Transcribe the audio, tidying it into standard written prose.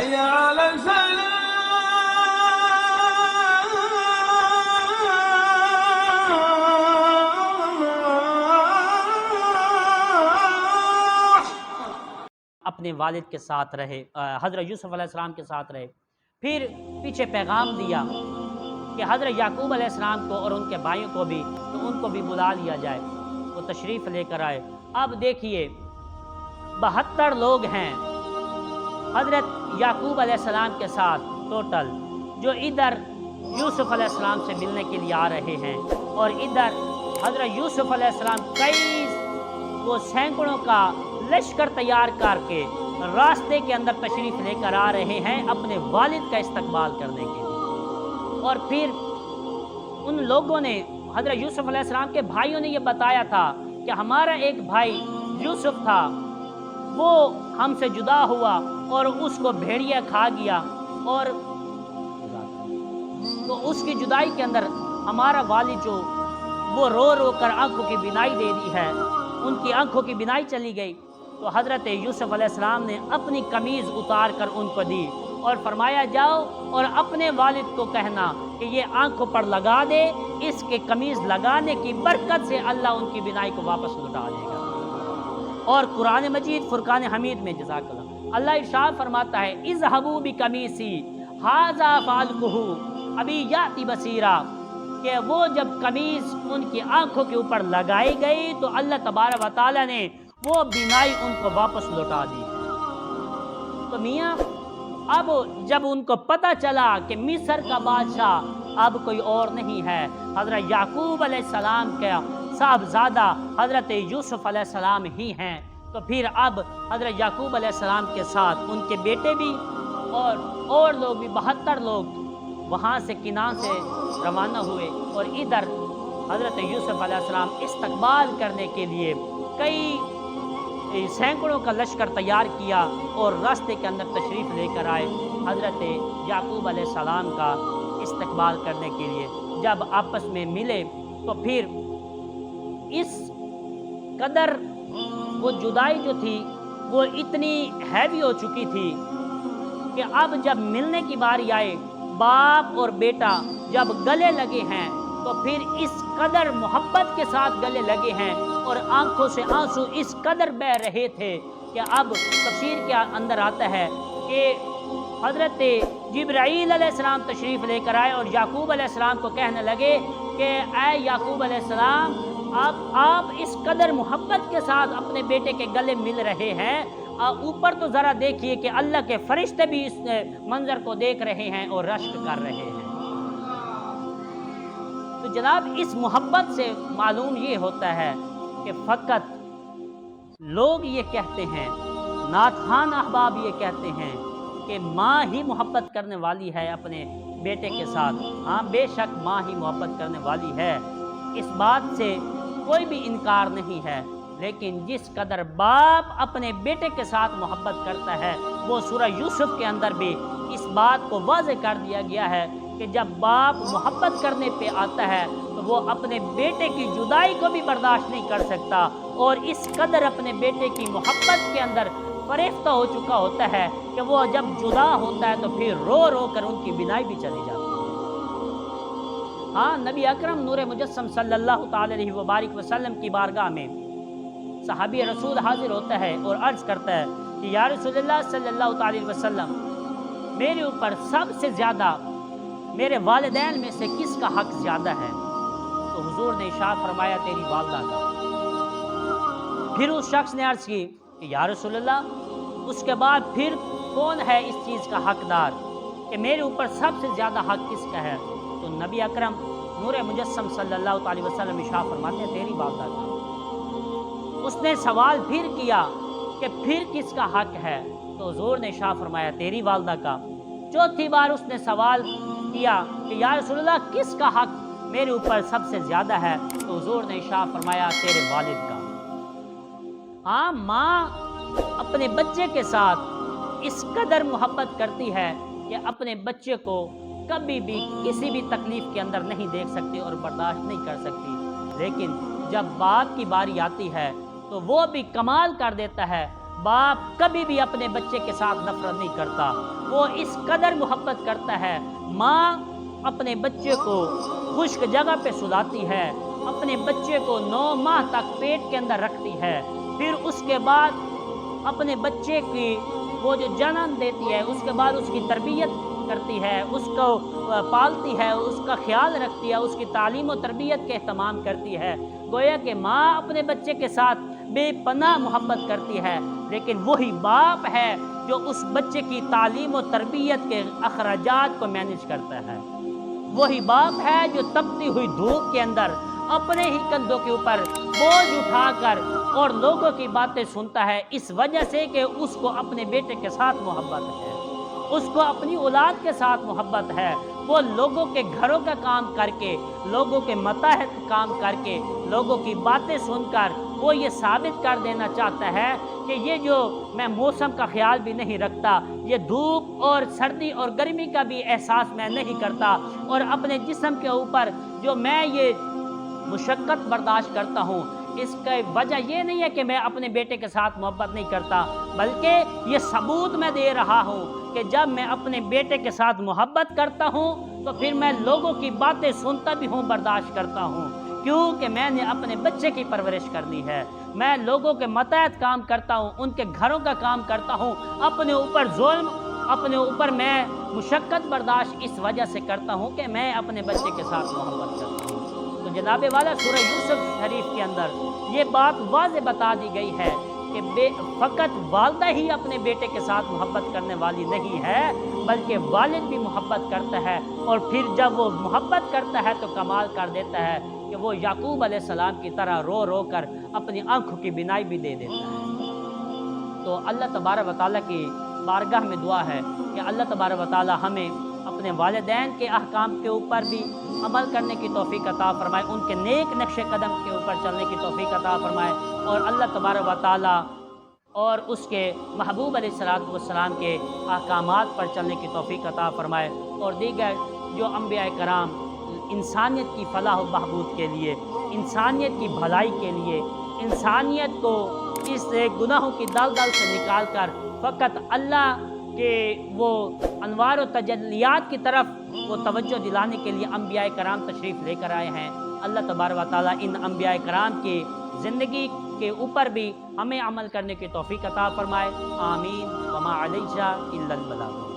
حي على الفلاح. اپنے والد کے ساتھ رہے، حضرت یوسف علیہ السلام کے ساتھ رہے. پھر پیچھے پیغام دیا کہ حضرت یعقوب علیہ السلام کو اور ان کے بھائیوں کو بھی، تو ان کو بھی بلا لیا جائے. وہ تشریف لے کر آئے. اب دیکھیے 72 لوگ ہیں حضرت یعقوب علیہ السلام کے ساتھ ٹوٹل، جو ادھر یوسف علیہ السلام سے ملنے کے لیے آ رہے ہیں، اور ادھر حضرت یوسف علیہ السلام وہ سینکڑوں کا لشکر تیار کر کے راستے کے اندر تشریف لے کر آ رہے ہیں اپنے والد کا استقبال کرنے کے لیے. اور پھر ان لوگوں نے، حضرت یوسف علیہ السلام کے بھائیوں نے یہ بتایا تھا کہ ہمارا ایک بھائی یوسف تھا، وہ ہم سے جدا ہوا اور اس کو بھیڑیا کھا گیا، اور تو اس کی جدائی کے اندر ہمارا والد جو وہ رو رو کر آنکھوں کی بینائی دے دی ہے، ان کی آنکھوں کی بینائی چلی گئی. تو حضرت یوسف علیہ السلام نے اپنی قمیض اتار کر ان کو دی اور فرمایا جاؤ اور اپنے والد کو کہنا کہ یہ آنکھوں پر لگا دے، اس کے قمیض لگانے کی برکت سے اللہ ان کی بینائی کو واپس لوٹا دے گا. اور قرآن مجید فرقان حمید میں جزاک اللہ ارشاد فرماتا ہے اذهبوا بقمیصی ھذا فالقوہ ابی یاتی بصیرا، کہ وہ جب قمیض ان کی آنکھوں کے اوپر لگائی گئی تو اللہ تبارک و تعالیٰ نے وہ بینائی ان کو واپس لوٹا دی. تو میاں اب جب ان کو پتہ چلا کہ مصر کا بادشاہ اب کوئی اور نہیں ہے، حضرت یعقوب علیہ السلام کا صاحبزادہ حضرت یوسف علیہ السلام ہی ہیں، تو پھر اب حضرت یعقوب علیہ السلام کے ساتھ ان کے بیٹے بھی اور لوگ بھی 72 لوگ وہاں سے کنان سے روانہ ہوئے. اور ادھر حضرت یوسف علیہ السلام استقبال کرنے کے لیے کئی سینکڑوں کا لشکر تیار کیا اور راستے کے اندر تشریف لے کر آئے حضرت یعقوب علیہ السلام کا استقبال کرنے کے لیے. جب آپس میں ملے تو پھر اس قدر وہ جدائی جو تھی وہ اتنی ہیوی ہو چکی تھی کہ اب جب ملنے کی باری آئے، باپ اور بیٹا جب گلے لگے ہیں تو پھر اس قدر محبت کے ساتھ گلے لگے ہیں اور آنکھوں سے آنسو اس قدر بہ رہے تھے کہ اب تفسیر کے اندر آتا ہے کہ حضرت جبرائیل علیہ السلام تشریف لے کر آئے اور یعقوب علیہ السلام کو کہنے لگے کہ اے یعقوب علیہ السلام، آپ اس قدر محبت کے ساتھ اپنے بیٹے کے گلے مل رہے ہیں، اوپر تو ذرا دیکھیے کہ اللہ کے فرشتے بھی اس منظر کو دیکھ رہے ہیں اور رشک کر رہے ہیں. تو جناب اس محبت سے معلوم یہ ہوتا ہے کہ فقط لوگ یہ کہتے ہیں، ناتھان احباب یہ کہتے ہیں کہ ماں ہی محبت کرنے والی ہے اپنے بیٹے کے ساتھ. ہاں بے شک ماں ہی محبت کرنے والی ہے، اس بات سے کوئی بھی انکار نہیں ہے، لیکن جس قدر باپ اپنے بیٹے کے ساتھ محبت کرتا ہے وہ سورہ یوسف کے اندر بھی اس بات کو واضح کر دیا گیا ہے کہ جب باپ محبت کرنے پہ آتا ہے تو وہ اپنے بیٹے کی جدائی کو بھی برداشت نہیں کر سکتا، اور اس قدر اپنے بیٹے کی محبت کے اندر فریفتہ ہو چکا ہوتا ہے کہ وہ جب جدا ہوتا ہے تو پھر رو رو کر ان کی بینائی بھی چلی جاتی ہے. ہاں نبی اکرم نور مجسم صلی اللہ تعالی علیہ وبارک وسلم کی بارگاہ میں صحابی رسول حاضر ہوتا ہے اور عرض کرتا ہے کہ یا رسول اللہ صلی اللہ تعالی علیہ وسلم، میرے اوپر سب سے زیادہ میرے والدین میں سے کس کا حق زیادہ ہے؟ تو حضور نے ارشاد فرمایا تیری والدہ کا. پھر اس شخص نے عرض کی کہ یا رسول اللہ، اس کے بعد پھر کون ہے اس چیز کا حقدار کہ میرے اوپر سب سے زیادہ حق کس کا ہے؟ تو نبی اکرم نور مجسم صلی اللہ تعالی وسلم ارشاد فرماتے ہیں تیری والدہ کا. اس نے سوال پھر کیا کہ پھر کس کا حق ہے؟ تو حضور نے ارشاد فرمایا تیری والدہ کا. چوتھی بار اس نے سوال کیا کہ یا رسول اللہ کس کا حق میرے اوپر سب سے زیادہ ہے؟ تو حضور نے ارشاد فرمایا تیرے والد کا. ہاں ماں اپنے بچے کے ساتھ اس قدر محبت کرتی ہے کہ اپنے بچے کو کبھی بھی کسی بھی تکلیف کے اندر نہیں دیکھ سکتی اور برداشت نہیں کر سکتی، لیکن جب باپ کی باری آتی ہے تو وہ بھی کمال کر دیتا ہے. باپ کبھی بھی اپنے بچے کے ساتھ نفرت نہیں کرتا، وہ اس قدر محبت کرتا ہے۔ ماں اپنے بچے کو خشک جگہ پہ سلاتی ہے، اپنے بچے کو 9 ماہ تک پیٹ کے اندر رکھتی ہے، پھر اس کے بعد اپنے بچے کی وہ جو جنم دیتی ہے اس کے بعد اس کی تربیت کرتی ہے، اس کو پالتی ہے، اس کا خیال رکھتی ہے، اس کی تعلیم و تربیت کے اہتمام کرتی ہے۔ گویا کہ ماں اپنے بچے کے ساتھ بے پناہ محبت کرتی ہے، لیکن وہی باپ ہے جو اس بچے کی تعلیم و تربیت کے اخراجات کو مینیج کرتا ہے۔ وہی باپ ہے جو تپتی ہوئی دھوپ کے اندر اپنے ہی کندھوں کے اوپر بوجھ اٹھا کر اور لوگوں کی باتیں سنتا ہے، اس وجہ سے کہ اس کو اپنے بیٹے کے ساتھ محبت ہے، اس کو اپنی اولاد کے ساتھ محبت ہے۔ وہ لوگوں کے گھروں کا کام کر کے، لوگوں کے متحد کام کر کے، لوگوں کی باتیں سن کر وہ یہ ثابت کر دینا چاہتا ہے کہ یہ جو میں موسم کا خیال بھی نہیں رکھتا، یہ دھوپ اور سردی اور گرمی کا بھی احساس میں نہیں کرتا، اور اپنے جسم کے اوپر جو میں یہ مشقت برداشت کرتا ہوں، اس کا وجہ یہ نہیں ہے کہ میں اپنے بیٹے کے ساتھ محبت نہیں کرتا، بلکہ یہ ثبوت میں دے رہا ہوں کہ جب میں اپنے بیٹے کے ساتھ محبت کرتا ہوں تو پھر میں لوگوں کی باتیں سنتا بھی ہوں، برداشت کرتا ہوں، کیونکہ میں نے اپنے بچے کی پرورش کرنی ہے۔ میں لوگوں کے متحد کام کرتا ہوں، ان کے گھروں کا کام کرتا ہوں، اپنے اوپر ظلم، اپنے اوپر میں مشقت برداشت اس وجہ سے کرتا ہوں کہ میں اپنے بچے کے ساتھ محبت کرتا ہوں۔ تو جناب والا سورہ یوسف شریف کے اندر یہ بات واضح بتا دی گئی ہے کہ فقط والدہ ہی اپنے بیٹے کے ساتھ محبت کرنے والی نہیں ہے، بلکہ والد بھی محبت کرتا ہے، اور پھر جب وہ محبت کرتا ہے تو کمال کر دیتا ہے کہ وہ یعقوب علیہ السلام کی طرح رو رو کر اپنی آنکھوں کی بینائی بھی دے دیتا ہے۔ تو اللہ تبارک و تعالیٰ کی بارگاہ میں دعا ہے کہ اللہ تبارک و تعالیٰ ہمیں اپنے والدین کے احکام کے اوپر بھی عمل کرنے کی توفیق عطا فرمائے، ان کے نیک نقش قدم کے اوپر چلنے کی توفیق عطا فرمائے، اور اللہ تبارک و تعالیٰ اور اس کے محبوب علیہ السلام کے احکامات پر چلنے کی توفیق عطا فرمائے، اور دیگر جو انبیاء کرام انسانیت کی فلاح و بہبود کے لیے، انسانیت کی بھلائی کے لیے، انسانیت کو اس گناہوں کی دلدل سے نکال کر فقط اللہ کہ وہ انوار و تجلیات کی طرف وہ توجہ دلانے کے لیے انبیاء کرام تشریف لے کر آئے ہیں۔ اللہ تبارک و تعالیٰ ان انبیاء کرام کی زندگی کے اوپر بھی ہمیں عمل کرنے کی توفیق عطا فرمائے۔ آمین۔ وما علینا الا البلاغ۔